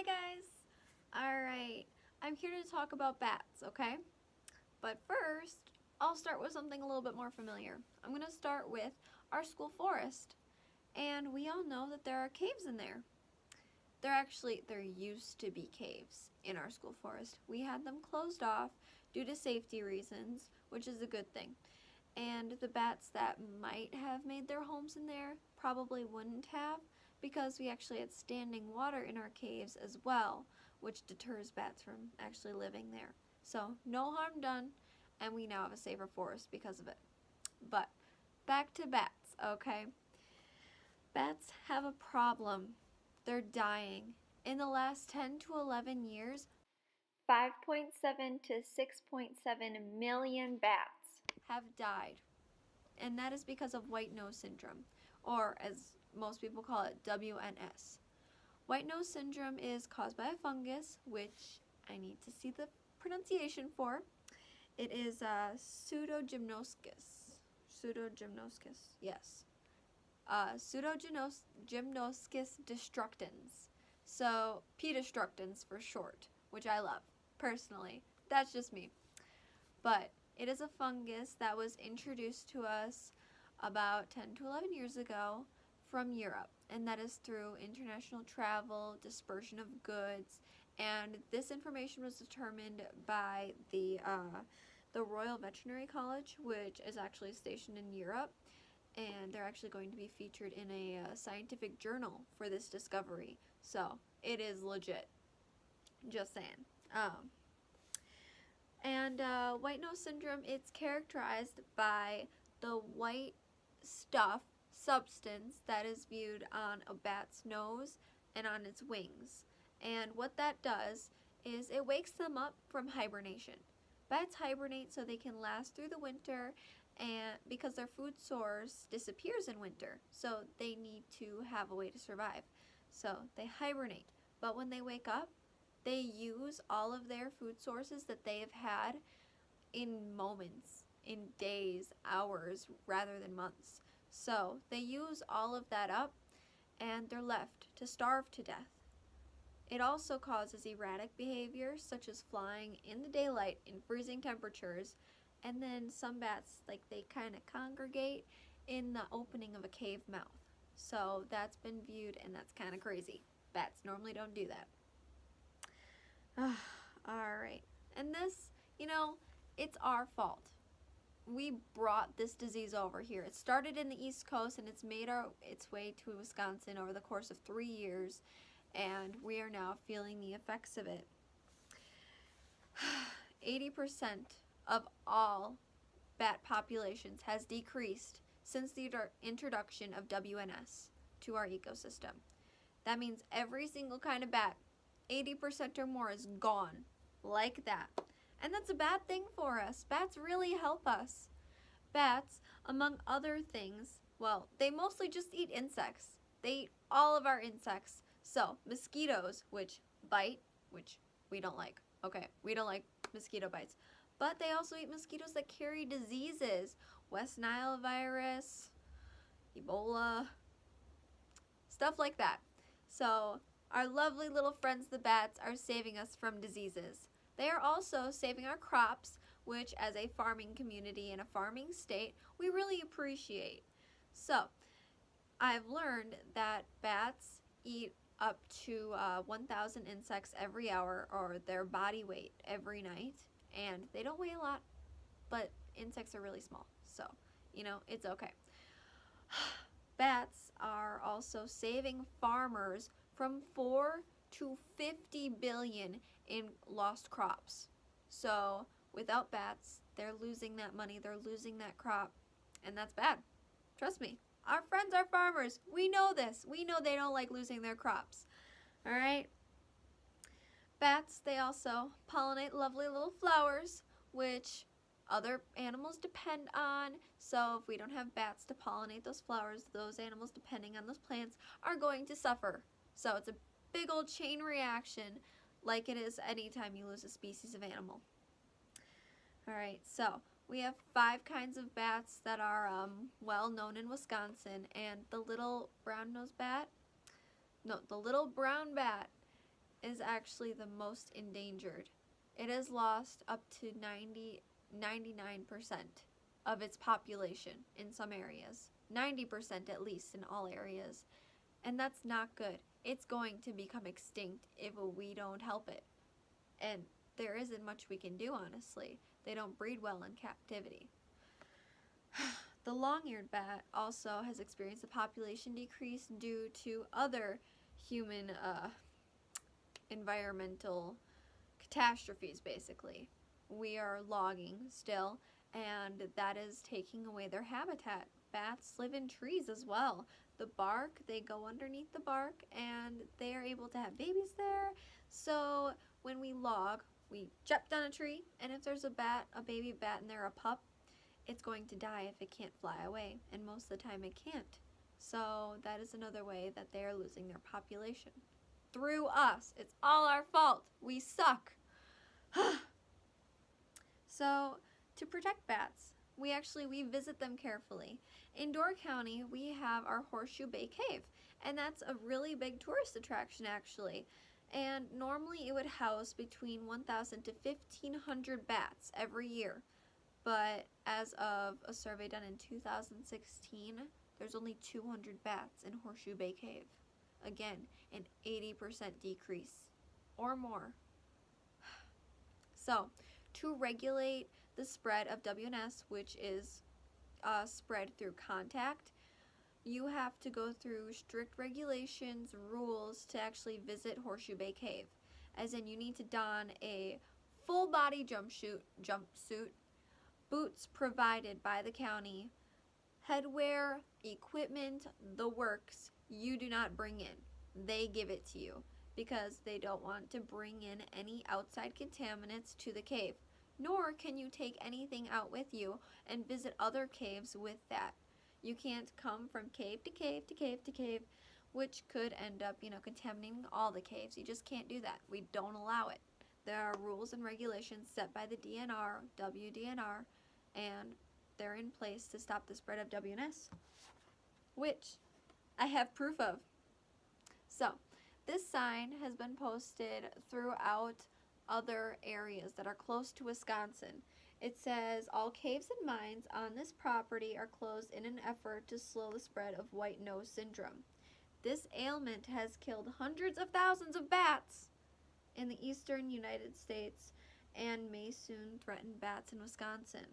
Hi guys! Alright, I'm here to talk about bats, okay? But first, I'll start with something a little bit more familiar. I'm going to start with our school forest. And we all know that there are caves in there. There used to be caves in our school forest. We had them closed off due to safety reasons, which is a good thing. And the bats that might have made their homes in there probably wouldn't have, because we actually had standing water in our caves as well, which deters bats from actually living there. So no harm done, and we now have a safer forest because of it. But back to bats, okay? Bats have a problem. They're dying. In the last 10 to 11 years, 5.7 to 6.7 million bats have died. And that is because of white nose syndrome, or as most people call it, WNS. White nose syndrome is caused by a fungus, which I need to see the pronunciation for. It is Pseudogymnoscus. Pseudogymnoscus, yes. Pseudogymnoscus destructans. So, P. destructans for short, which I love, personally. That's just me. But it is a fungus that was introduced to us about 10 to 11 years ago from Europe, and that is through international travel, dispersion of goods, and this information was determined by the Royal Veterinary College, which is actually stationed in Europe, and they're actually going to be featured in a scientific journal for this discovery. So it is legit. Just saying. White nose syndrome, it's characterized by the white substance that is viewed on a bat's nose and on its wings. And what that does is it wakes them up from hibernation. Bats hibernate so they can last through the winter, and because their food source disappears in winter, so they need to have a way to survive. So they hibernate. But when they wake up, they use all of their food sources that they have had in moments, in days, hours, rather than months. So they use all of that up, and they're left to starve to death. It also causes erratic behavior, such as flying in the daylight in freezing temperatures, and then some bats, they kind of congregate in the opening of a cave mouth. So that's been viewed, and that's kind of crazy. Bats normally don't do that. Alright, and this, it's our fault. We brought this disease over here. It started in the East Coast, and it's made its way to Wisconsin over the course of 3 years, and we are now feeling the effects of it. 80% of all bat populations has decreased since the introduction of WNS to our ecosystem. That means every single kind of bat, 80% or more, is gone like that. And that's a bad thing for us. Bats really help us. Bats, among other things, well, they mostly just eat insects. They eat all of our insects. So, mosquitoes, which bite, which we don't like. Okay, we don't like mosquito bites. But they also eat mosquitoes that carry diseases. West Nile virus, Ebola, stuff like that. So, our lovely little friends the bats are saving us from diseases. They are also saving our crops, which as a farming community in a farming state, we really appreciate. So, I've learned that bats eat up to 1,000 insects every hour, or their body weight every night, and they don't weigh a lot, but insects are really small, so, it's okay. Bats are also saving farmers from 4 to 50 billion in lost crops. So without bats, they're losing that money, they're losing that crop, and that's bad. Trust me. Our friends are farmers. We know this. We know they don't like losing their crops. All right? Bats, they also pollinate lovely little flowers, which other animals depend on. So if we don't have bats to pollinate those flowers, those animals depending on those plants are going to suffer. So it's a big old chain reaction, like it is anytime you lose a species of animal. Alright, so we have 5 kinds of bats that are well known in Wisconsin, and the little brown bat is actually the most endangered. It has lost up to 99% of its population in some areas. 90% at least in all areas. And that's not good. It's going to become extinct if we don't help it. And there isn't much we can do, honestly. They don't breed well in captivity. The long-eared bat also has experienced a population decrease due to other human environmental catastrophes, basically. We are logging still, and that is taking away their habitat. Bats live in trees as well. The bark, they go underneath the bark, and they are able to have babies there. So when we log, we chop down a tree, and if there's a baby bat, and they're a pup, it's going to die if it can't fly away, and most of the time it can't. So that is another way that they are losing their population. Through us. It's all our fault. We suck. So to protect bats, we visit them carefully. In Door County, we have our Horseshoe Bay Cave, and that's a really big tourist attraction actually. And normally it would house between 1,000 to 1,500 bats every year. But as of a survey done in 2016, there's only 200 bats in Horseshoe Bay Cave. Again, an 80% decrease or more. So, to regulate the spread of WNS, which is spread through contact, you have to go through strict regulations, rules to actually visit Horseshoe Bay Cave. As in, you need to don a full body jumpsuit, boots provided by the county, headwear, equipment, the works, you do not bring in. They give it to you because they don't want to bring in any outside contaminants to the cave. Nor can you take anything out with you and visit other caves with that. You can't come from cave to cave to cave to cave, which could end up, contaminating all the caves. You just can't do that. We don't allow it. There are rules and regulations set by the DNR, WDNR, and they're in place to stop the spread of WNS, which I have proof of. So, this sign has been posted throughout other areas that are close to Wisconsin. It says, all caves and mines on this property are closed in an effort to slow the spread of white nose syndrome. This ailment has killed hundreds of thousands of bats in the eastern United States and may soon threaten bats in Wisconsin.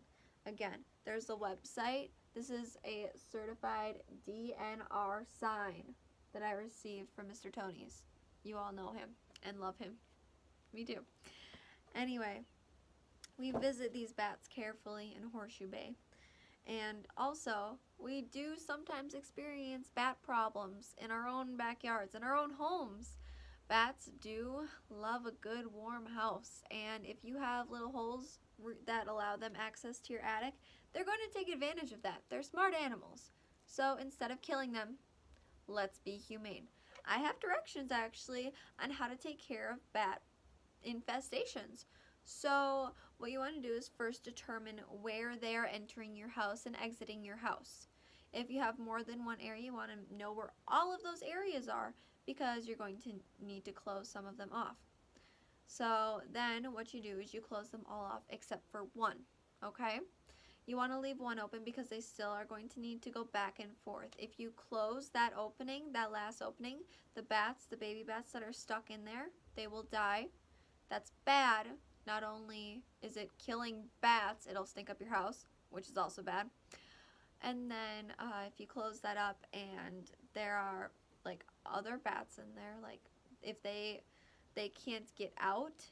Again, there's the website. This is a certified DNR sign that I received from Mr. Tony's. You all know him and love him. Me too. Anyway, we visit these bats carefully in Horseshoe Bay. And also, we do sometimes experience bat problems in our own backyards, in our own homes. Bats do love a good warm house, and if you have little holes that allow them access to your attic, they're going to take advantage of that. They're smart animals. So instead of killing them, let's be humane. I have directions actually on how to take care of bat infestations. So what you want to do is first determine where they're entering your house and exiting your house. If you have more than one area, you want to know where all of those areas are because you're going to need to close some of them off. So then what you do is you close them all off except for one, okay? You want to leave one open because they still are going to need to go back and forth. If you close that opening, that last opening, the baby bats that are stuck in there, they will die. That's bad. Not only is it killing bats, it'll stink up your house, which is also bad. And then if you close that up and there are like other bats in there, like if they can't get out,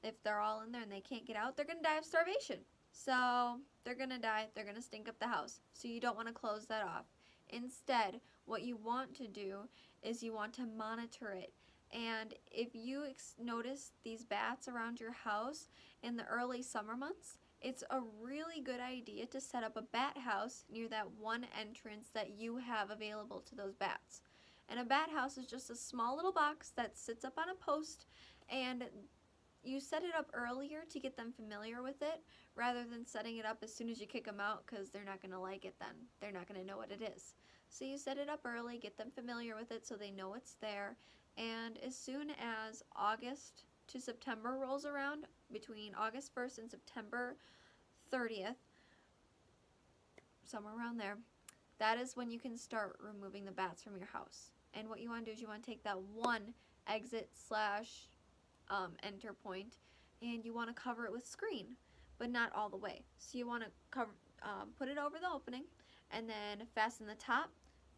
if they're all in there and they can't get out, they're going to die of starvation. So they're going to die, they're going to stink up the house. So you don't want to close that off. Instead, what you want to do is you want to monitor it. And if you notice these bats around your house in the early summer months, it's a really good idea to set up a bat house near that one entrance that you have available to those bats. And a bat house is just a small little box that sits up on a post, and you set it up earlier to get them familiar with it rather than setting it up as soon as you kick them out, because they're not going to like it then. They're not going to know what it is. So you set it up early, get them familiar with it so they know it's there, And as soon as August to September rolls around, between August 1st and September 30th, somewhere around there, that is when you can start removing the bats from your house. And what you want to do is you want to take that one exit slash enter point, and you want to cover it with screen, but not all the way. So you want to cover, put it over the opening, and then fasten the top,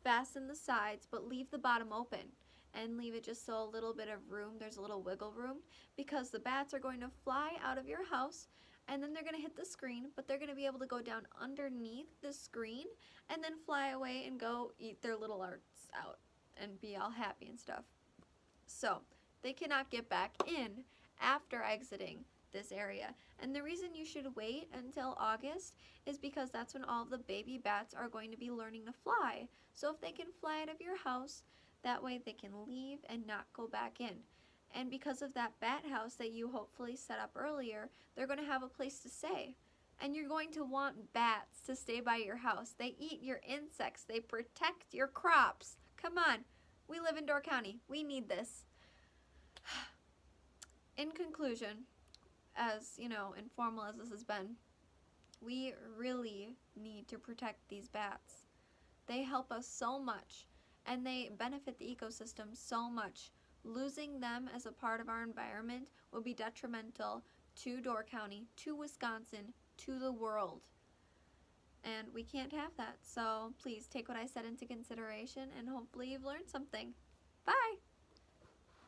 fasten the sides, but leave the bottom open. And leave it just so a little bit of room, there's a little wiggle room, because the bats are going to fly out of your house, and then they're going to hit the screen, but they're going to be able to go down underneath the screen and then fly away and go eat their little arts out and be all happy and stuff. So they cannot get back in after exiting this area. And the reason you should wait until August is because that's when all the baby bats are going to be learning to fly. So if they can fly out of your house, that way they can leave and not go back in. And because of that bat house that you hopefully set up earlier, they're going to have a place to stay. And you're going to want bats to stay by your house. They eat your insects. They protect your crops. Come on. We live in Door County. We need this. In conclusion, as informal as this has been, we really need to protect these bats. They help us so much, and they benefit the ecosystem so much. Losing them as a part of our environment will be detrimental to Door County, to Wisconsin, to the world. And we can't have that. So please take what I said into consideration, and hopefully you've learned something. Bye!